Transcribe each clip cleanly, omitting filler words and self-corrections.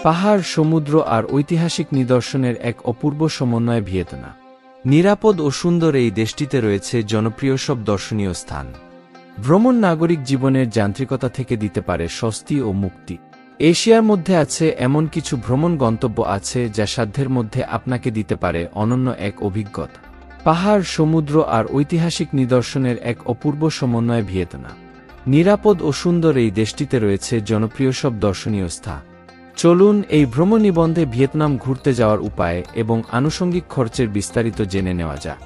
পাহাড়, সমুদ্র আর ঐতিহাসিক নিদর্শনের এক অপূর্ব সমন্বয় ভিয়েতনাম। নিরাপদ ও সুন্দর এই দেশটিতে রয়েছে জনপ্রিয় সব দর্শনীয় স্থান। ভ্রমণ নাগরিক জীবনের যান্ত্রিকতা থেকে দিতে পারে স্বস্তি ও মুক্তি। এশিয়ার মধ্যে আছে এমন কিছু ভ্রমণ গন্তব্য আছে যা সাধ্যের মধ্যে আপনাকে দিতে পারে অনন্য এক অভিজ্ঞতা। পাহাড়, সমুদ্র আর ঐতিহাসিক নিদর্শনের এক অপূর্ব সমন্বয় ভিয়েতনাম। নিরাপদ ও সুন্দর এই দেশটিতে রয়েছে জনপ্রিয় সব দর্শনীয় স্থান। চলুন এই ভ্রমণ নিবন্ধে ভিয়েতনাম ঘুরতে যাওয়ার উপায় এবং আনুষঙ্গিক খরচের বিস্তারিত জেনে নেওয়া যাক।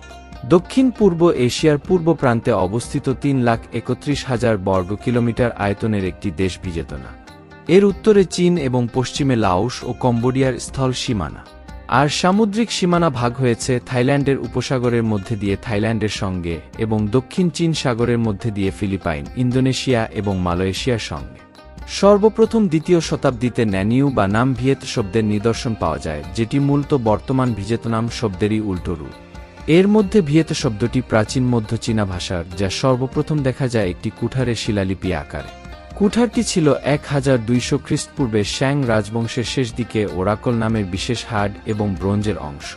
দক্ষিণ পূর্ব এশিয়ার পূর্ব প্রান্তে অবস্থিত 3,31,000 বর্গ কিলোমিটার আয়তনের একটি দেশ ভিয়েতনাম। এর উত্তরে চীন এবং পশ্চিমে লাওস ও কম্বোডিয়ার স্থল সীমানা। আর সামুদ্রিক সীমানা ভাগ হয়েছে থাইল্যান্ডের উপসাগরের মধ্যে দিয়ে থাইল্যান্ডের সঙ্গে এবং দক্ষিণ চীন সাগরের মধ্যে দিয়ে ফিলিপাইন, ইন্দোনেশিয়া এবং মালয়েশিয়ার সঙ্গে। সর্বপ্রথম দ্বিতীয় শতাব্দীতে ন্যানিউ বা নাম ভিয়েত শব্দের নিদর্শন পাওয়া যায়, যেটি মূলত বর্তমান ভিয়েতনাম শব্দেরই উল্টো রূপ। এর মধ্যে ভিয়েত শব্দটি প্রাচীন মধ্য চীনা ভাষার, যা সর্বপ্রথম দেখা যায় একটি কুঠারে শিলালিপি আকারে। কুঠারটি ছিল 1200 খ্রিস্টপূর্বে শ্যাং রাজবংশের শেষ দিকে ওরাকল নামের বিশেষ হাড় এবং ব্রোঞ্জের অংশ।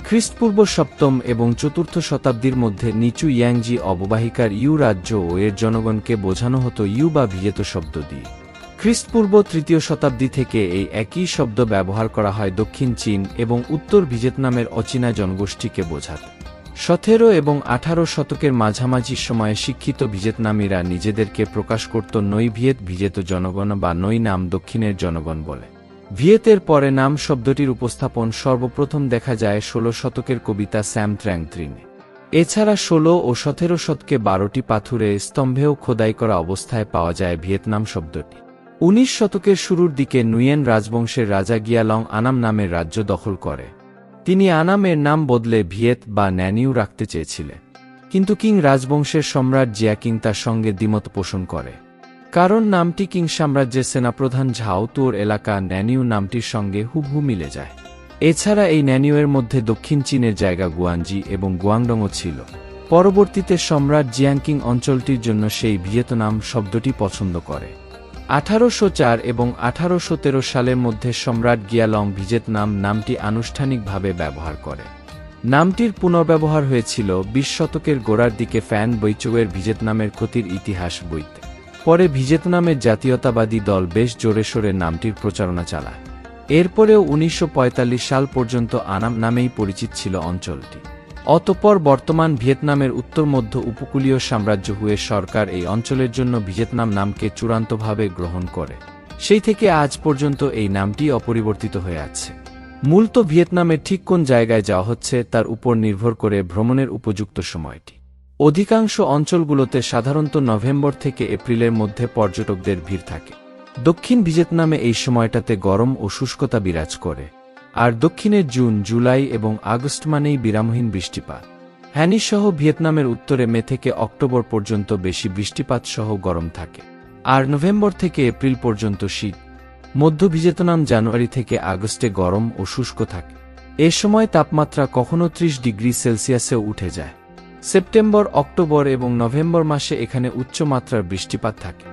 খ্রিস্টপূর্ব 7ম এবং 4র্থ শতাব্দীর মধ্যে নিচু ইয়াংজি অববাহিকার ইউ রাজ্য ও এর জনগণকে বোঝানো হতো ইউ বা ভিয়েত শব্দ দিয়ে। খ্রিস্টপূর্ব 3য় শতাব্দী থেকে এই একই শব্দ ব্যবহার করা হয় দক্ষিণ চীন এবং উত্তর ভিয়েতনামের অচীনা জনগোষ্ঠীকে বোঝাতে। 17 এবং 18 শতকের মাঝামাঝি সময়ে শিক্ষিত ভিয়েতনামীরা নিজেদেরকে প্রকাশ করত নই ভিয়েত জনগণ বা নই নাম দক্ষিণের জনগণ বলে। ভিয়েতের পরে নাম শব্দটির উপস্থাপন সর্বপ্রথম দেখা যায় 16 শতকের কবিতা স্যাম ত্র্যাং ত্রিনে। এছাড়া 16 ও 17 শতকে 12টি পাথুরে স্তম্ভেও খোদাই করা অবস্থায় পাওয়া যায় ভিয়েতনাম শব্দটি। 19 শতকের শুরুর দিকে নুয়েন রাজবংশের রাজা গিয়ালং আনাম নামের রাজ্য দখল করে। তিনি আনামের নাম বদলে ভিয়েত বা ন্যানিউ রাখতে চেয়েছিলেন, কিন্তু কিং রাজবংশের সম্রাট জিয়াকিং তার সঙ্গে দ্বিমত পোষণ করে, কারণ নামটি কিং সাম্রাজ্যের সেনাপ্রধান ঝাও তুর এলাকা ন্যানিউ নামটির সঙ্গে হুবহু মিলে যায়। এছাড়া এই ন্যানিউয়ের মধ্যে দক্ষিণ চীনের জায়গা গুয়ানজি এবং গুয়াংডংও ছিল। পরবর্তীতে সম্রাট জিয়াংকিং অঞ্চলটির জন্য সেই ভিয়েতনাম শব্দটি পছন্দ করে। 1804 এবং 1813 সালের মধ্যে সম্রাট গিয়ালং ভিয়েতনাম নামটি আনুষ্ঠানিকভাবে ব্যবহার করে। নামটির পুনর্ব্যবহার হয়েছিল 20 শতকের গোড়ার দিকে ফ্যান বৈচৌয়ের ভিয়েতনামের ক্ষতির ইতিহাস বইতে। পরে ভিয়েতনামের জাতীয়তাবাদী দল বেশ জোরেশোরে নামটির প্রচারণা চালায়। এরপরেও 1945 সাল পর্যন্ত আনাম নামেই পরিচিত ছিল অঞ্চলটি। অতঃপর বর্তমান ভিয়েতনামের উত্তর মধ্য উপকূলীয় সাম্রাজ্য হুয়ে সরকার এই অঞ্চলের জন্য ভিয়েতনাম নামকে চূড়ান্তভাবে গ্রহণ করে। সেই থেকে আজ পর্যন্ত এই নামটি অপরিবর্তিত হয়ে আছে। মূলত ভিয়েতনামের ঠিক কোন জায়গায় যাওয়া হচ্ছে তার উপর নির্ভর করে ভ্রমণের উপযুক্ত সময়টি। অধিকাংশ অঞ্চলগুলোতে সাধারণত নভেম্বর থেকে এপ্রিলের মধ্যে পর্যটকদের ভিড় থাকে। দক্ষিণ ভিয়েতনামে এই সময়টাতে গরম ও শুষ্কতা বিরাজ করে, আর দক্ষিণের জুন, জুলাই এবং আগস্ট মানেই বিরামহীন বৃষ্টিপাত। হ্যানি সহ ভিয়েতনামের উত্তরে মে থেকে অক্টোবর পর্যন্ত বেশি বৃষ্টিপাত সহ গরম থাকে, আর নভেম্বর থেকে এপ্রিল পর্যন্ত শীত। মধ্য ভিয়েতনাম জানুয়ারি থেকে আগস্টে গরম ও শুষ্ক থাকে। এ সময় তাপমাত্রা কখনো 30 ডিগ্রি সেলসিয়াসেও উঠে যায়। সেপ্টেম্বর, অক্টোবর এবং নভেম্বর মাসে এখানে উচ্চ মাত্রার বৃষ্টিপাত থাকে।